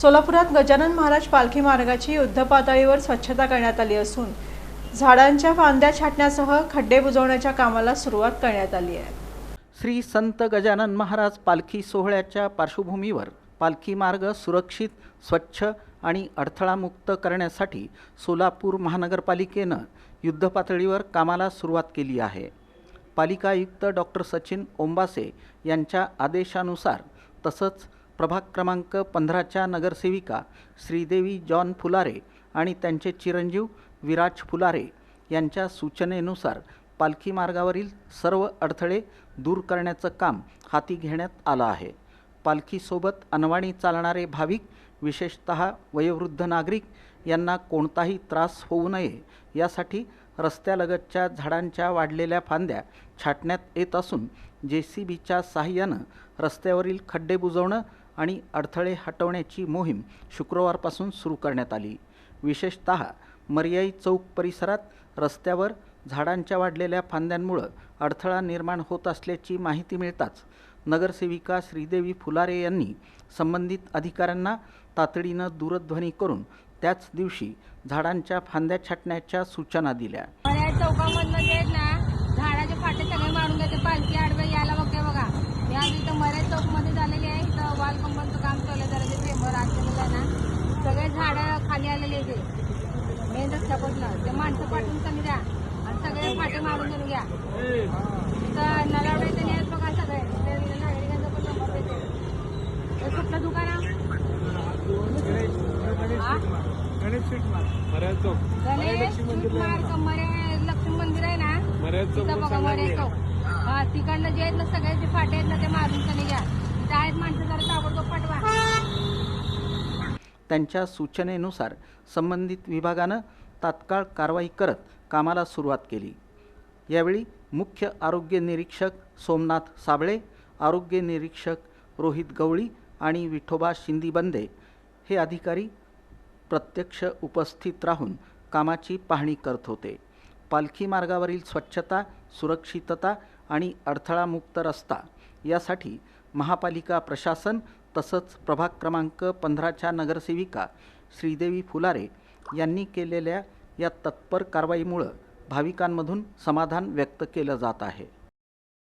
सोलापुरात गजानन महाराज पालखी मार्गाची युद्धपातळीवर स्वच्छता करण्यात आली असून झाडांच्या फांद्या छाटण्यासह खड्डे बुजवण्याच्या कामाला सुरुवात करण्यात आली आहे। श्री संत गजानन महाराज पालखी सोहळ्याच्या पार्श्वभूमीवर पालखी मार्ग सुरक्षित, स्वच्छ आणि अडथळामुक्त करण्यासाठी सोलापूर महानगरपालिकेनं युद्धपातळीवर कामाला सुरुवात केली आहे। पालिका आयुक्त डॉक्टर सचिन ओंबासे यांच्या आदेशानुसार तसंच प्रभाग क्रमांक 15च्या नगरसेविका श्रीदेवी जॉन फुलारे आणि त्यांचे चिरंजीव विराज फुलारे यांच्या सूचनेनुसार पालखी मार्गावरील सर्व अडथळे दूर करण्याचं काम हाती घेण्यात आलं आहे। पालखीसोबत अनवाणी चालणारे भाविक, विशेषतः वयोवृद्ध नागरिक यांना कोणताही त्रास होऊ नये यासाठी रस्त्यालगतच्या झाडांच्या वाढलेल्या फांद्या छाटण्यात येत असून JCBच्या साहाय्यानं रस्त्यावरील खड्डे बुजवणं आणि अडथळे हटवण्याची मोहीम शुक्रवारपासून सुरू करण्यात आली। विशेषतः मर्याई चौक परिसरात रस्त्यावर झाडांच्या वाढलेल्या फांद्यांमुळे अडथळा निर्माण होत असल्याची माहिती मिळताच नगरसेविका श्रीदेवी फुलारे यांनी संबंधित अधिकाऱ्यांना तातडीनं दूरध्वनी करून त्याच दिवशी झाडांच्या फांद्या छाटण्याच्या सूचना दिल्या। मर्याई चौकामधनं जे ना झाडाचे फाटे सगळे मारून घेते, पालखी आडवे यायला बघते बघा। या इथं मर्याई चौकमध्ये झालेले आहे, इथं वाल कंपाऊंडचं काम चालू आहे, जरा जे पेपर आजच्या ना सगळे झाडं खाली आलेले आहे। मेन रस्त्यापासून ते माणसं पाठवून कमी द्या आणि सगळे फाटे मारून घेऊन घ्या। तर नलावडे नाही आहेत बघा सगळे, ते नागरिकांचा पण नंबर देते। हे कुठलं दुकान आहे? गणेश स्वीट मार्ग मर्याई लक्ष्मी मंदिर आहे ना, तिथं बघा मर्याई चौक। हा, तिकडनं जे आहेत ना सगळे जे फाटे आहेत ना ते मारून कमी घ्या। त्या आहेत माणसं जरा ताबडतोब पाठवा। त्यांच्या सूचनेनुसार संबंधित विभागानं तात्काळ कारवाई करत कामाला सुरुवात केली। यावेळी मुख्य आरोग्य निरीक्षक सोमनाथ साबळे, आरोग्य निरीक्षक रोहित गवळी आणि विठोबा शिंदीबंदे हे अधिकारी प्रत्यक्ष उपस्थित राहून कामाची पाहणी करत होते। पालखी मार्गावरील स्वच्छता, सुरक्षितता आणि अडथळामुक्त रस्ता यासाठी महापालिका प्रशासन तसंच प्रभाग क्रमांक 15च्या नगरसेविका श्रीदेवी फुलारे यांनी केलेल्या या तत्पर कारवाईमुळे भाविकांमधून समाधान व्यक्त केलं जात आहे।